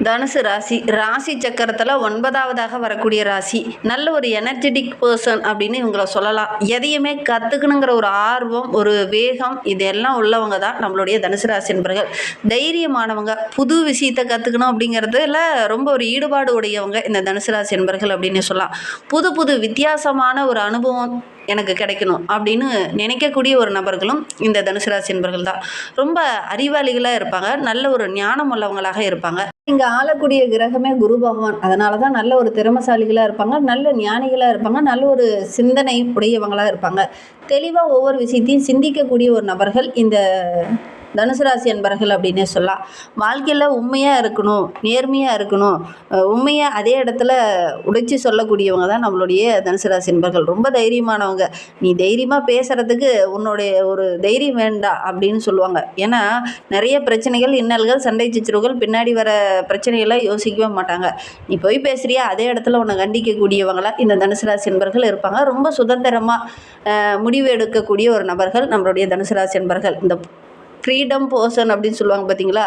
தனுசு ராசி ராசி சக்கரத்தில் 9வதாக வரக்கூடிய ராசி. நல்ல ஒரு எனர்ஜெட்டிக் பர்சன் அப்படின்னு இவங்கள சொல்லலாம். எதையுமே கற்றுக்கணுங்கிற ஒரு ஆர்வம், ஒரு வேகம், இதெல்லாம் உள்ளவங்க தான் நம்மளுடைய தனுசு ராசி என்பர்கள். தைரியமானவங்க, புது விஷயத்தை கற்றுக்கணும் அப்படிங்கிறதுல ரொம்ப ஒரு ஈடுபாடு உடையவங்க இந்த தனுசு ராசி என்பர்கள் அப்படின்னு சொல்லலாம். புது புது வித்தியாசமான ஒரு அனுபவம் எனக்கு கிடைக்கணும் அப்படின்னு நினைக்கக்கூடிய ஒரு நபர்களும் இந்த தனுசு ராசி என்பர்கள் தான். ரொம்ப அறிவாளிகளாக இருப்பாங்க, நல்ல ஒரு ஞானம் உள்ளவங்களாக இருப்பாங்க. இங்கே ஆளக்கூடிய கிரகமே குரு பகவான். அதனால தான் நல்ல ஒரு திறமசாலிகளாக இருப்பாங்க, நல்ல ஞானிகளாக இருப்பாங்க, நல்ல ஒரு சிந்தனை உடையவங்களாக இருப்பாங்க. தெளிவாக ஒவ்வொரு விஷயத்தையும் சிந்திக்கக்கூடிய ஒரு நபர்கள் இந்த தனுசு ராசி என்பர்கள் அப்படின்னே சொல்லலாம். வாழ்க்கையில் உண்மையாக இருக்கணும், நேர்மையாக இருக்கணும், உண்மையாக அதே இடத்துல உடைச்சி சொல்லக்கூடியவங்க தான் நம்மளுடைய தனுசு ராசி என்பர்கள். ரொம்ப தைரியமானவங்க. நீ தைரியமாக பேசுகிறதுக்கு உன்னுடைய ஒரு தைரியம் வேண்டாம் அப்படின்னு சொல்லுவாங்க. ஏன்னா நிறைய பிரச்சனைகள், இன்னல்கள், சண்டை சச்சரவுகள், பின்னாடி வர பிரச்சனைகளை யோசிக்கவே மாட்டாங்க. நீ போய் பேசுகிறியா அதே இடத்துல உன்னை கண்டிக்கக்கூடியவங்களா இந்த தனுசு ராசி என்பர்கள் இருப்பாங்க. ரொம்ப சுதந்திரமாக முடிவு எடுக்கக்கூடிய ஒரு நபர்கள் நம்மளுடைய தனுசு ராசி என்பர்கள். இந்த ஃப்ரீடம் பர்சன் அப்படின்னு சொல்லுவாங்க பார்த்தீங்களா,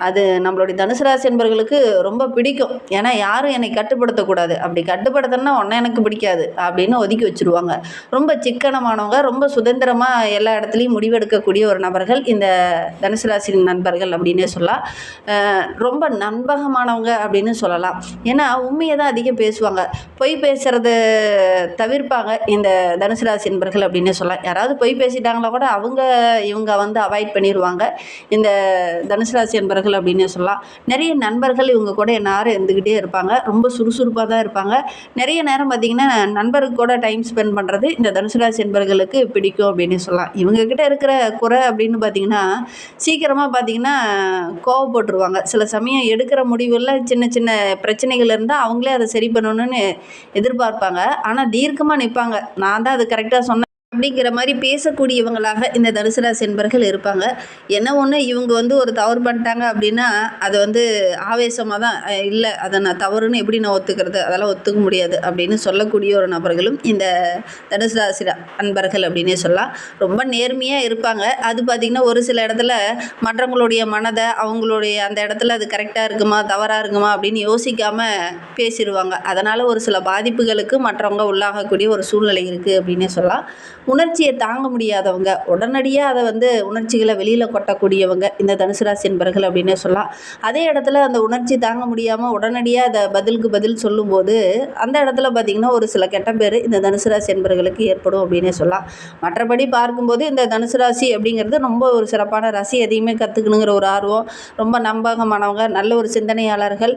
அது நம்மளுடைய தனுசு ராசி என்பவர்களுக்கு ரொம்ப பிடிக்கும். ஏன்னா யாரும் என்னை கட்டுப்படுத்தக்கூடாது, அப்படி கட்டுப்படுத்தணும்னா ஒன்றை எனக்கு பிடிக்காது அப்படின்னு ஒதுக்கி வச்சுருவாங்க. ரொம்ப சிக்கனமானவங்க, ரொம்ப சுதந்திரமாக எல்லா இடத்துலையும் முடிவெடுக்கக்கூடிய ஒரு நபர்கள் இந்த தனுசு ராசி நண்பர்கள் அப்படின்னே சொல்லலாம். ரொம்ப நம்பகமானவங்க அப்படின்னு சொல்லலாம். ஏன்னா உண்மையை தான் அதிகம் பேசுவாங்க, பொய் பேசுகிறத தவிர்ப்பாங்க இந்த தனுசு ராசி என்பர்கள் அப்படின்னே சொல்லலாம். யாராவது பொய் பேசிட்டாங்களா கூட இவங்க அவாய்ட் பண்ணிடுவாங்க இந்த தனுசு ராசி என்பர்கள் அப்படின்னு சொல்லலாம். நிறைய நண்பர்கள் இவங்க கூட எல்லாரும் இருந்துக்கிட்டே இருப்பாங்க. ரொம்ப சுறுசுறுப்பாக தான் இருப்பாங்க. நிறைய நேரம் பார்த்திங்கன்னா நண்பருக்கு கூட டைம் ஸ்பெண்ட் பண்ணுறது இந்த தனுசு ராசி என்பர்களுக்கு பிடிக்கும் அப்படின்னு சொல்லலாம். இவங்கக்கிட்ட இருக்கிற குறை அப்படின்னு பார்த்திங்கன்னா சீக்கிரமாக பார்த்திங்கன்னா கோவப்பட்டுருவாங்க. சில சமயம் எடுக்கிற முடிவில் சின்ன சின்ன பிரச்சனைகள் இருந்தால் அவங்களே அதை சரி பண்ணணும்னு எதிர்பார்ப்பாங்க. ஆனால் தீர்க்கமாக நிற்பாங்க, நான் தான் அது கரெக்டாக சொன்னேன் அப்படிங்கிற மாதிரி பேசக்கூடியவங்களாக இந்த தனுசு ராசி என்பர்கள் இருப்பாங்க. என்ன ஒன்று, இவங்க ஒரு தவறு பண்ணிட்டாங்க அப்படின்னா அதை ஆவேசமாக தான், இல்லை அதை நான் தவறுன்னு எப்படி நான் ஒத்துக்கிறது, அதெல்லாம் ஒத்துக்க முடியாது அப்படின்னு சொல்லக்கூடிய ஒரு நபர்களும் இந்த தனுசு ராசி அன்பர்கள் அப்படின்னே சொல்லலாம். ரொம்ப நேர்மையாக இருப்பாங்க. அது பார்த்திங்கன்னா ஒரு சில இடத்துல மற்றவங்களுடைய மனதை, அவங்களுடைய அந்த இடத்துல அது கரெக்டாக இருக்குமா தவறாக இருக்குமா அப்படின்னு யோசிக்காமல் பேசிடுவாங்க. அதனால் ஒரு சில பாதிப்புகளுக்கு மற்றவங்க உள்ளாகக்கூடிய ஒரு சூழ்நிலை இருக்குது அப்படின்னே சொல்லலாம். உணர்ச்சியை தாங்க முடியாதவங்க, உடனடியாக அதை உணர்ச்சிகளை வெளியில் கொட்டக்கூடியவங்க இந்த தனுசு ராசி என்பர்கள் அப்படின்னே சொல்லலாம். அதே இடத்துல அந்த உணர்ச்சி தாங்க முடியாமல் உடனடியாக அதை பதிலுக்கு பதில் சொல்லும்போது அந்த இடத்துல பார்த்திங்கன்னா ஒரு சில கெட்ட பேர் இந்த தனுசு ராசி என்பர்களுக்கு ஏற்படும் அப்படின்னே சொல்லலாம். மற்றபடி பார்க்கும்போது இந்த தனுசு ராசி அப்படிங்கிறது ரொம்ப ஒரு சிறப்பான ராசி. எதையுமே கற்றுக்கணுங்கிற ஒரு ஆர்வம், ரொம்ப நம்பகமானவங்க, நல்ல ஒரு சிந்தனையாளர்கள்,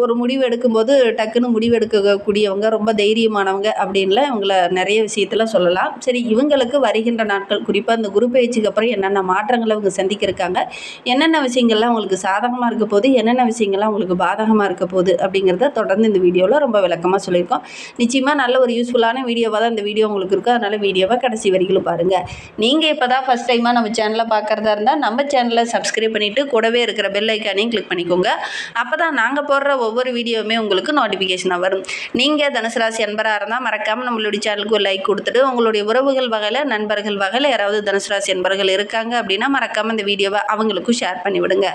ஒரு முடிவு எடுக்கும்போது டக்குன்னு முடிவு எடுக்கக்கூடியவங்க, ரொம்ப தைரியமானவங்க அப்படின்ல இவங்களை நிறைய விஷயத்தில் சொல்லலாம். சரி, இவங்களுக்கு வருகின்ற நாட்கள், குறிப்பாக இந்த குரு பயிற்சிக்கு அப்புறம் என்னென்ன மாற்றங்களை அவங்க சந்திக்க இருக்காங்க, என்னென்ன விஷயங்கள்லாம் உங்களுக்கு சாதகமாக இருக்க போகுது, என்னென்ன விஷயங்கள்லாம் உங்களுக்கு பாதகமாக இருக்க போகுது அப்படிங்கிறத தொடர்ந்து இந்த வீடியோவில் ரொம்ப விளக்கமாக சொல்லியிருக்கோம். நிச்சயமாக நல்ல ஒரு யூஸ்ஃபுல்லான வீடியோவாக தான் இந்த வீடியோ உங்களுக்கு இருக்கும். அதனால் வீடியோவை கடைசி வரைக்கும் பாருங்கள். நீங்கள் இப்போ தான் ஃபஸ்ட் டைமாக நம்ம சேனலை பார்க்குறதா இருந்தால் நம்ம சேனலை சப்ஸ்கிரைப் பண்ணிவிட்டு கூடவே இருக்கிற பெல் ஐக்கானையும் கிளிக் பண்ணிக்கோங்க. அப்போ தான் நாங்கள் போடுற ஒவ்வொரு வீடியோவுமே உங்களுக்கு நோட்டிஃபிகேஷனாக வரும். நீங்கள் தனுசு ராசி அன்பராக இருந்தால் மறக்காமல் நம்மளுடைய சேனலுக்கு ஒரு லைக் கொடுத்துட்டு, உங்களுடைய உறவுகள் வகையில், நண்பர்கள் வகையில் யாராவது தனுசு ராசி என்பர்கள் இருக்காங்க அப்படின்னா மறக்காமல் இந்த வீடியோவை அவங்களுக்கும் ஷேர் பண்ணிவிடுங்க.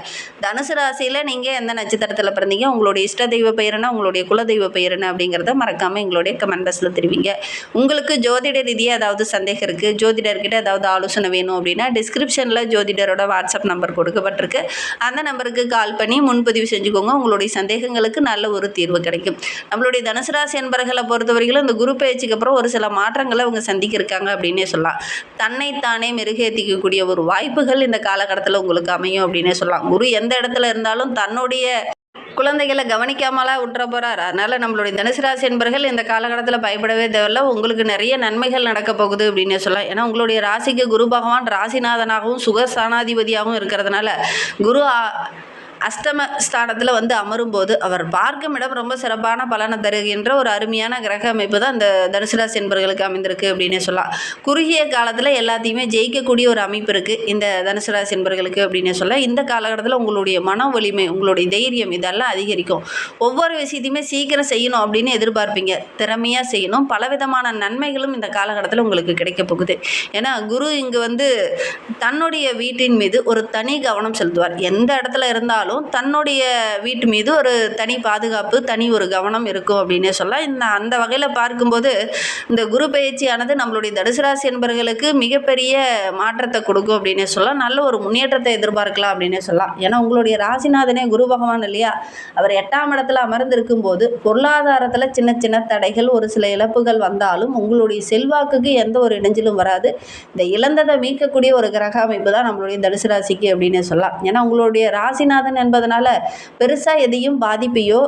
தனுசு ராசியில் நீங்கள் எந்த நட்சத்திரத்தில் பிறந்தீங்க, உங்களுடைய இஷ்ட தெய்வ பெயர் என்ன, உங்களுடைய குலதெய்வ பெயர் என்ன அப்படிங்கிறத மறக்காமல் எங்களுடைய கமெண்ட் பாக்ஸில் தெரிவிங்க. உங்களுக்கு ஜோதிட ரீதியாக ஏதாவது சந்தேகம் இருக்குது, ஜோதிடர்கிட்ட ஏதாவது ஆலோசனை வேணும் அப்படின்னா டிஸ்கிரிப்ஷனில் ஜோதிடரோட வாட்ஸ்அப் நம்பர் கொடுக்கப்பட்டிருக்கு. அந்த நம்பருக்கு கால் பண்ணி முன்பதிவு செஞ்சுக்கோங்க. உங்களுடைய சந்தேகங்களுக்கு நல்ல ஒரு தீர்வு கிடைக்கும். நம்மளுடைய தனுசு ராசி என்பர்களை பொறுத்தவரைக்கும் இந்த குரு பயிற்சிக்கு அப்புறம் ஒரு சில மாற்றங்களை அவங்க சந்திக்க இருக்காங்க அப்படின்னே சொல்லலாம். தன்னைத்தானே மெருகேற்றிக்கக்கூடிய ஒரு வாய்ப்புகள் இந்த காலகட்டத்தில் உங்களுக்கு அமையும் அப்படின்னே சொல்லலாம். குரு எந்த இடத்துல இருந்தாலும் தன்னுடைய குழந்தைகளை கவனிக்காமலாம் விட்டுற போகிறார். அதனால் நம்மளுடைய தனுசு ராசி என்பர்கள் இந்த காலகட்டத்தில் பயப்படவே தேவையில்லை. உங்களுக்கு நிறைய நன்மைகள் நடக்க போகுது அப்படின்னு சொல்லலாம். ஏன்னா உங்களுடைய ராசிக்கு குரு பகவான் ராசிநாதனாகவும் சுகஸ்தானாதிபதியாகவும் இருக்கிறதுனால குரு அஷ்டம ஸ்தானத்தில் அமரும் போது அவர் பார்க்கும் இடம் ரொம்ப சிறப்பான பலனை தருகின்ற ஒரு அருமையான கிரக அமைப்பு தான் இந்த தனுசு ராசி என்பர்களுக்கு அமைந்திருக்கு அப்படின்னே சொல்லலாம். குறுகிய காலத்தில் எல்லாத்தையுமே ஜெயிக்கக்கூடிய ஒரு அமைப்பு இருக்குது இந்த தனுசு ராசி என்பர்களுக்கு அப்படின்னே சொல்லலாம். இந்த காலகட்டத்தில் உங்களுடைய மன வலிமை, உங்களுடைய தைரியம் இதெல்லாம் அதிகரிக்கும். ஒவ்வொரு விஷயத்தையுமே சீக்கிரம் செய்யணும் அப்படின்னு எதிர்பார்ப்பீங்க, திறமையாக செய்யணும். பலவிதமான நன்மைகளும் இந்த காலகட்டத்தில் உங்களுக்கு கிடைக்க போகுது. ஏன்னா குரு இங்கே தன்னுடைய வீட்டின் மீது ஒரு தனி கவனம் செலுத்துவார். எந்த இடத்துல இருந்தாலும் இருந்தாலும் தன்னுடைய வீட்டு மீது ஒரு தனி பாதுகாப்பு, தனி ஒரு கவனம் இருக்கும் அப்படின்னே சொல்லலாம். அந்த வகையில் பார்க்கும்போது இந்த குரு பயிற்சியானது நம்மளுடைய தனுசு ராசி என்பவர்களுக்கு மிகப்பெரிய மாற்றத்தை கொடுக்கும் அப்படின்னே சொல்லலாம். நல்ல ஒரு முன்னேற்றத்தை எதிர்பார்க்கலாம் அப்படின்னே சொல்லலாம். ஏன்னா உங்களுடைய ராசிநாதனே குரு பகவான் இல்லையா, அவர் 8ஆம் இடத்துல அமர்ந்திருக்கும் போது பொருளாதாரத்தில் சின்ன சின்ன தடைகள், ஒரு சில இழப்புகள் வந்தாலும் உங்களுடைய செல்வாக்குக்கு எந்த ஒரு இடைஞ்சலும் வராது. இந்த இழந்ததை மீட்கக்கூடிய ஒரு கிரக அமைப்பு தான் நம்மளுடைய தனுசு ராசிக்கு அப்படின்னே சொல்லலாம். ஏன்னா உங்களுடைய ராசிநாதன் என்பதனால பெருசாக எதையும் பாதிப்பையோ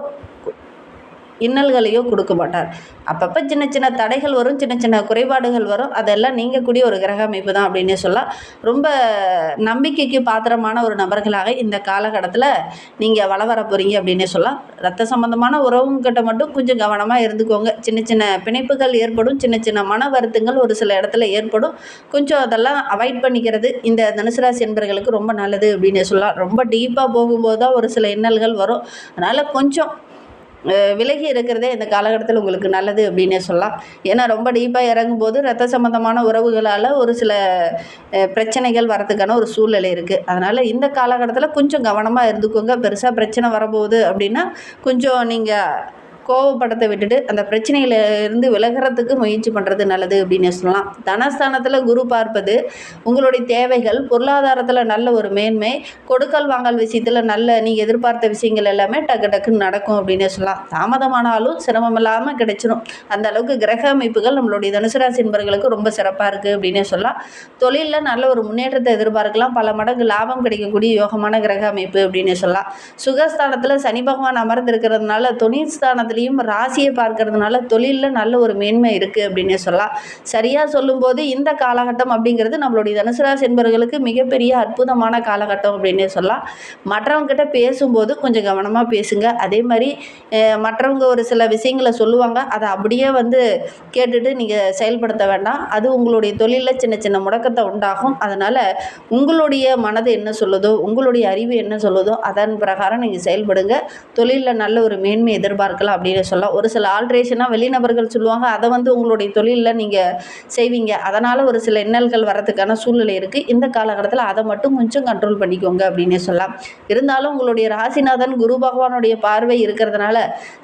இன்னல்களையோ கொடுக்க மாட்டார். அப்பப்போ சின்ன சின்ன தடைகள் வரும், சின்ன சின்ன குறைபாடுகள் வரும், அதெல்லாம் நீங்கக்கூடிய ஒரு கிரக அமைப்பு தான் அப்படின்னே சொல்லலாம். ரொம்ப நம்பிக்கைக்கு பாத்திரமான ஒரு நபர்களாக இந்த காலகட்டத்தில் நீங்கள் வள வர போகிறீங்க அப்படின்னே சொல்லலாம். ரத்த சம்பந்தமான உறவுங்கிட்ட மட்டும் கொஞ்சம் கவனமாக இருந்துக்கோங்க. சின்ன சின்ன பிணைப்புகள் ஏற்படும், சின்ன சின்ன மன வருத்தங்கள் ஒரு சில இடத்துல ஏற்படும். கொஞ்சம் அதெல்லாம் அவாய்ட் பண்ணிக்கிறது இந்த தனுசு ராசி என்பவர்களுக்கு ரொம்ப நல்லது அப்படின்னே சொல்லலாம். ரொம்ப டீப்பாக போகும்போது தான் ஒரு சில இன்னல்கள் வரும். அதனால் கொஞ்சம் விலகி இருக்கிறதே இந்த காலகட்டத்தில் உங்களுக்கு நல்லது அப்படின்னே சொல்லலாம். ஏன்னா ரொம்ப டீப்பாக இறங்கும்போது ரத்த சம்பந்தமான உறவுகளால் ஒரு சில பிரச்சனைகள் வரதுக்கான ஒரு சூழ்நிலை இருக்குது. அதனால் இந்த காலகட்டத்தில் கொஞ்சம் கவனமாக இருந்துக்கோங்க. பெருசாக பிரச்சனை வரப்போகுது அப்படின்னா கொஞ்சம் நீங்கள் கோவப்படத்தை விட்டுட்டு அந்த பிரச்சனையில இருந்து விலகிறதுக்கு முயற்சி பண்ணுறது நல்லது அப்படின்னு சொல்லலாம். தனஸ்தானத்தில் குரு பார்ப்பது உங்களுடைய தேவைகள், பொருளாதாரத்தில் நல்ல ஒரு மேன்மை, கொடுக்கல் வாங்கல் விஷயத்தில் நல்ல நீங்கள் எதிர்பார்த்த விஷயங்கள் எல்லாமே டக்கு டக்குன்னு நடக்கும் அப்படின்னே சொல்லலாம். தாமதமானாலும் சிரமம் இல்லாமல் கிடைச்சிடும். அந்த அளவுக்கு கிரக அமைப்புகள் நம்மளுடைய தனுசு ராசி என்பவர்களுக்கு ரொம்ப சிறப்பாக இருக்குது அப்படின்னே சொல்லலாம். தொழிலில் நல்ல ஒரு முன்னேற்றத்தை எதிர்பார்க்கலாம். பல மடங்கு லாபம் கிடைக்கக்கூடிய யோகமான கிரக அமைப்பு அப்படின்னே சொல்லலாம். சுகஸ்தானத்தில் சனி பகவான் அமர்ந்திருக்கிறதுனால தொழில் ஸ்தானத்தில் ராசியை பார்க்கறதுனால தொழிலில் நல்ல ஒரு மேன்மை இருக்குது அப்படின்னே சொல்லலாம். சரியாக சொல்லும்போது இந்த காலகட்டம் அப்படிங்கிறது நம்மளுடைய தனுசு ராசி என்பவர்களுக்கு மிகப்பெரிய அற்புதமான காலகட்டம் அப்படின்னே சொல்லலாம். மற்றவங்ககிட்ட பேசும்போது கொஞ்சம் கவனமாக பேசுங்க. அதே மாதிரி மற்றவங்க ஒரு சில விஷயங்களை சொல்லுவாங்க, அதை அப்படியே கேட்டுட்டு நீங்கள் செயல்படுத்த வேண்டாம். அது உங்களுடைய தொழிலில் சின்ன சின்ன முடக்கத்தை உண்டாகும். அதனால் உங்களுடைய மனது என்ன சொல்லுதோ, உங்களுடைய அறிவு என்ன சொல்லுதோ அதன் பிரகாரம் நீங்கள் செயல்படுங்க. தொழிலில் நல்ல ஒரு மேன்மை எதிர்பார்க்கலாம் அப்படின்னு சொல்லலாம். ஒரு சில ஆல்ட்ரேஷனாக வெளிநபர்கள் சொல்லுவாங்க, அதை உங்களுடைய தொழிலில் நீங்கள் செய்வீங்க. அதனால் ஒரு சில இன்னல்கள் வரதுக்கான சூழ்நிலை இருக்குது. இந்த காலகட்டத்தில் அதை மட்டும் கொஞ்சம் கண்ட்ரோல் பண்ணிக்கோங்க அப்படின்னே சொல்லலாம். இருந்தாலும் உங்களுடைய ராசிநாதன் குரு பகவானுடைய பார்வை இருக்கிறதுனால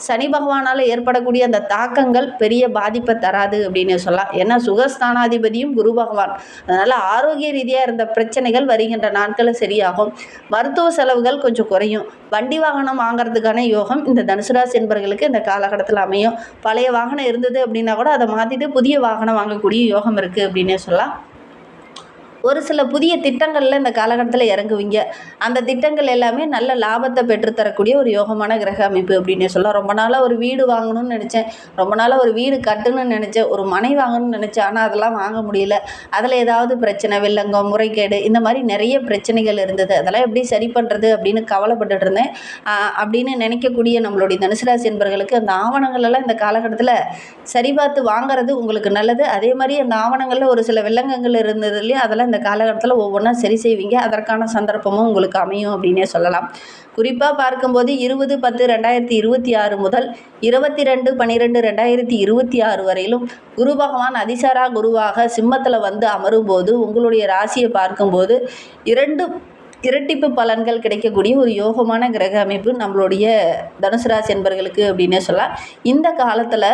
சனி பகவானால் ஏற்படக்கூடிய அந்த தாக்கங்கள் பெரிய பாதிப்பை தராது அப்படின்னே சொல்லலாம். ஏன்னா சுகஸ்தானாதிபதியும் குரு பகவான். அதனால் ஆரோக்கிய ரீதியாக இருந்த பிரச்சனைகள் வருகின்ற நாட்களில் சரியாகும். மருத்துவ செலவுகள் கொஞ்சம் குறையும். வண்டி வாகனம் வாங்கிறதுக்கான யோகம் இந்த தனுசு ராசி என்பவர்களுக்கு இந்த காலகட்டத்தில் அமையும். பழைய வாகனம் இருந்தது அப்படின்னா கூட அதை மாற்றிட்டு புதிய வாகனம் வாங்கக்கூடிய யோகம் இருக்குது அப்படின்னே சொல்லலாம். ஒரு சில புதிய திட்டங்களில் இந்த காலகட்டத்தில் இறங்குவீங்க. அந்த திட்டங்கள் எல்லாமே நல்ல லாபத்தை பெற்றுத்தரக்கூடிய ஒரு யோகமான கிரக அமைப்பு அப்படின்னே சொல்லலாம். ரொம்ப நாளாக ஒரு வீடு வாங்கணும்னு நினச்சேன், ரொம்ப நாளாக ஒரு வீடு கட்டணும்னு நினச்சேன், ஒரு மனை வாங்கணும்னு நினச்சேன், ஆனால் அதெல்லாம் வாங்க முடியல. அதில் ஏதாவது பிரச்சனை, வில்லங்கம், முறைகேடு, இந்த மாதிரி நிறைய பிரச்சனைகள் இருந்தது. அதெல்லாம் எப்படி சரி பண்ணுறது அப்படின்னு கவலைப்பட்டுட்டு இருந்தேன். அப்படின்னு நினைக்கக்கூடிய நம்மளுடைய தனுசு ராசி என்பவர்களுக்கு அந்த ஆவணங்களெல்லாம் இந்த காலகட்டத்தில் சரி பார்த்து வாங்குறது உங்களுக்கு நல்லது. அதே மாதிரி அந்த ஆவணங்களில் ஒரு சில வில்லங்கங்கள் இருந்தது இல்லையா, அதெல்லாம் இந்த காலகட்டத்தில் ஒவ்வொன்றா சரி செய்வீங்க. அதற்கான சந்தர்ப்பமும் உங்களுக்கு அமையும் அப்படின்னே சொல்லலாம். குறிப்பாக பார்க்கும்போது 20/10/2026 முதல் 22/12/2026 வரையிலும் குரு பகவான் அதிசாரா குருவாக சிம்மத்தில் அமரும்போது உங்களுடைய ராசியை பார்க்கும்போது இரட்டிப்பு பலன்கள் கிடைக்கக்கூடிய ஒரு யோகமான கிரக அமைப்பு நம்மளுடைய தனுசு ராசி என்பவர்களுக்கு அப்படின்னே சொல்லலாம். இந்த காலத்தில்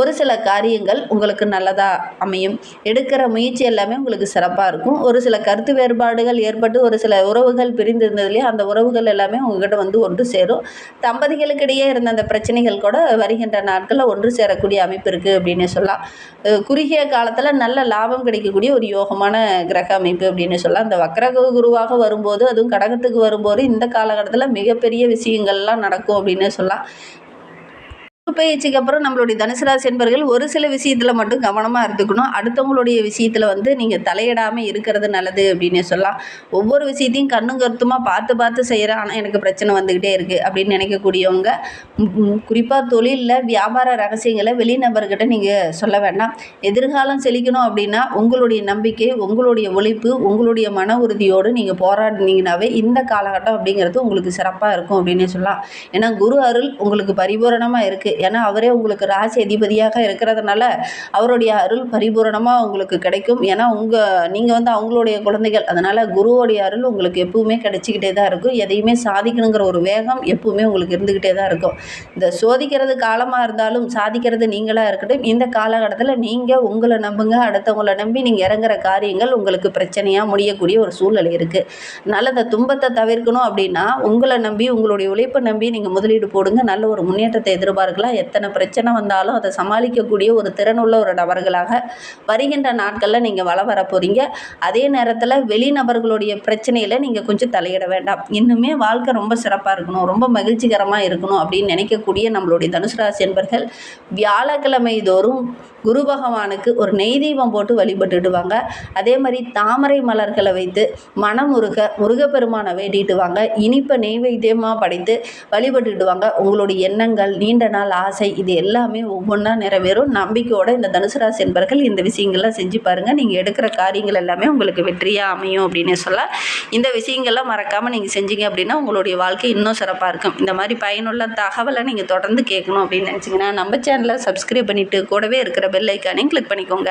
ஒரு சில காரியங்கள் உங்களுக்கு நல்லதாக அமையும். எடுக்கிற முயற்சி எல்லாமே உங்களுக்கு சிறப்பாக இருக்கும். ஒரு சில கருத்து வேறுபாடுகள் ஏற்பட்டு ஒரு சில உறவுகள் பிரிந்திருந்ததுலேயே அந்த உறவுகள் எல்லாமே உங்கள்கிட்ட ஒன்று சேரும். தம்பதிகளுக்கிடையே இருந்த அந்த பிரச்சனைகள் கூட வருகின்ற நாட்களில் ஒன்று சேரக்கூடிய அமைப்பு இருக்குது அப்படின்னே சொல்லலாம். குறுகிய காலத்தில் நல்ல லாபம் கிடைக்கக்கூடிய ஒரு யோகமான கிரக அமைப்பு அப்படின்னு சொல்லலாம். இந்த வக்ர குருவாக வரும்போது, அதுவும் கடகத்துக்கு வரும்போது இந்த காலகட்டத்தில் மிகப்பெரிய விஷயங்கள்லாம் நடக்கும் அப்படின்னு சொல்லலாம். பயிற்சிக்கு அப்புறம் நம்மளுடைய தனுசு ராசி என்பவர்கள் ஒரு சில விஷயத்தில் மட்டும் கவனமாக இருந்துக்கணும். அடுத்தவங்களுடைய விஷயத்தில் நீங்கள் தலையிடாமல் இருக்கிறது நல்லது அப்படின்னே சொல்லலாம். ஒவ்வொரு விஷயத்தையும் கண்ணும் கருத்துமாக பார்த்து செய்கிறேன், ஆனால் எனக்கு பிரச்சனை வந்துக்கிட்டே இருக்குது அப்படின்னு நினைக்கக்கூடியவங்க குறிப்பாக தொழிலில் வியாபார ரகசியங்களை வெளிநபர்கிட்ட நீங்கள் சொல்ல வேண்டாம். எதிர்காலம் செழிக்கணும் அப்படின்னா உங்களுடைய நம்பிக்கை, உங்களுடைய உழைப்பு, உங்களுடைய மன உறுதியோடு நீங்கள் போராடினீங்கன்னாவே இந்த காலகட்டம் அப்படிங்கிறது உங்களுக்கு சிறப்பாக இருக்கும் அப்படின்னே சொல்லலாம். ஏன்னா குரு அருள் உங்களுக்கு பரிபூரணமாக இருக்குது. இருக்குது. ஏன்னா அவரே உங்களுக்கு ராசி அதிபதியாக இருக்கிறதுனால அவருடைய அருள் பரிபூரணமாக உங்களுக்கு கிடைக்கும். ஏன்னா நீங்கள் வந்து அவங்களுடைய குழந்தைகள். அதனால் குருவோடைய அருள் உங்களுக்கு எப்பவுமே கிடைச்சிக்கிட்டே தான் இருக்கும். எதையுமே சாதிக்கணுங்கிற ஒரு வேகம் எப்பவுமே உங்களுக்கு இருந்துக்கிட்டே தான் இருக்கும். இந்த சோதிக்கிறது காலமாக இருந்தாலும் சாதிக்கிறது நீங்களாக இருக்கட்டும். இந்த காலகட்டத்தில் நீங்கள் உங்களை நம்புங்க. அடுத்தவங்களை நம்பி நீங்கள் இறங்குற காரியங்கள் உங்களுக்கு பிரச்சனையாக முடியக்கூடிய ஒரு சூழ்நிலை இருக்குது. அதனால் இந்த துன்பத்தை தவிர்க்கணும் அப்படின்னா உங்களை நம்பி உங்களுடைய உழைப்பை நம்பி நீங்கள் முதலீடு போடுங்க. நல்ல ஒரு முன்னேற்றத்தை எதிர்பார்க்கலாம். எத்தனை பிரச்சனை வந்தாலும் அதை சமாளிக்கக்கூடிய ஒரு திறனுள்ள ஒரு நபர்களாக வருகின்ற நாட்களில் நீங்கள் வர போகிறீங்க. அதே நேரத்தில் வெளிநபர்களுடைய பிரச்சனையில் நீங்கள் கொஞ்சம் தலையிட வேண்டாம். இன்னுமே வாழ்க்கை ரொம்ப சிறப்பாக இருக்கணும், ரொம்ப மகிழ்ச்சிகரமாக இருக்கணும் அப்படின்னு நினைக்கக்கூடிய நம்மளுடைய தனுசு ராசி என்பர்கள் வியாழக்கிழமை தோறும் குரு பகவானுக்கு ஒரு நெய் தீபம் போட்டு வழிபட்டுடுவாங்க. அதே மாதிரி தாமரை மலர்களை வைத்து முருகப்பெருமானை வேண்டிட்டு வாங்க. இனிப்பை நெய்வேத்தியமாக படைத்து வழிபட்டுடுவாங்க. உங்களுடைய எண்ணங்கள், நீண்ட நாள் ஆசை, இது எல்லாமே ஒவ்வொன்றா நிறைவேறும். நம்பிக்கையோடு இந்த தனுசு ராசி என்பர்கள் இந்த விஷயங்கள்லாம் செஞ்சு பாருங்கள். நீங்கள் எடுக்கிற காரியங்கள் எல்லாமே உங்களுக்கு வெற்றியாக அமையும் அப்படின்னு சொல்ல இந்த விஷயங்கள்லாம் மறக்காமல் நீங்கள் செஞ்சீங்க அப்படின்னா உங்களுடைய வாழ்க்கை இன்னும் சிறப்பாக இருக்கும். இந்த மாதிரி பயனுள்ள தகவலை நீங்கள் தொடர்ந்து கேட்கணும் அப்படின்னு நினச்சிங்கன்னா நம்ம சேனலை சப்ஸ்கிரைப் பண்ணிவிட்டு கூடவே இருக்கிற பெல் ஐக்கானையும் கிளிக் பண்ணிக்கோங்க.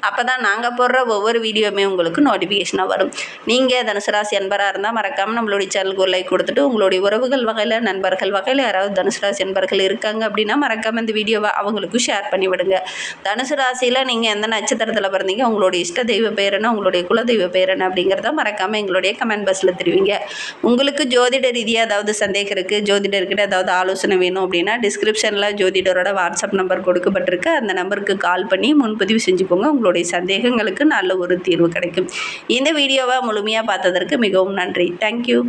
அப்போ தான் நாங்கள் போடுற ஒவ்வொரு வீடியோவுமே உங்களுக்கு நோட்டிஃபிகேஷனாக வரும். நீங்கள் தனுசு ராசி என்பராக இருந்தால் மறக்காமல் நம்மளுடைய சேனலுக்கு ஒரு லைக் கொடுத்துட்டு உங்களுடைய உறவுகள் வகையில், நண்பர்கள் வகையில் யாராவது தனுசு ராசி என்பர்கள் இருக்காங்க அப்படின்னா மறக்காமல் இந்த வீடியோவை அவங்களுக்கும் ஷேர் பண்ணி விடுங்க. தனுசு ராசியில் நீங்கள் எந்த நட்சத்திரத்தில் பிறந்தீங்க, உங்களுடைய இஷ்ட தெய்வ பேர் என்ன, உங்களுடைய குலதெய்வ பேர் என்ன அப்படிங்கிறத மறக்காமல் எங்களுடைய கமெண்ட் பாக்ஸில் தெரிவிங்க. உங்களுக்கு ஜோதிட ரீதியாக ஏதாவது சந்தேகம் இருக்குது, ஜோதிடர்கிட்ட ஏதாவது ஆலோசனை வேணும் அப்படின்னா டிஸ்கிரிப்ஷனில் ஜோதிடரோட வாட்ஸ்அப் நம்பர் கொடுக்கப்பட்டிருக்கு. அந்த நம்பருக்கு கால் பண்ணி முன்பதிவு செஞ்சுக்கோங்க. உங்களுடைய சந்தேகங்களுக்கு நல்ல ஒரு தீர்வு கிடைக்கும். இந்த வீடியோவை முழுமையாக பார்த்ததற்கு மிகவும் நன்றி. தேங்க்யூ.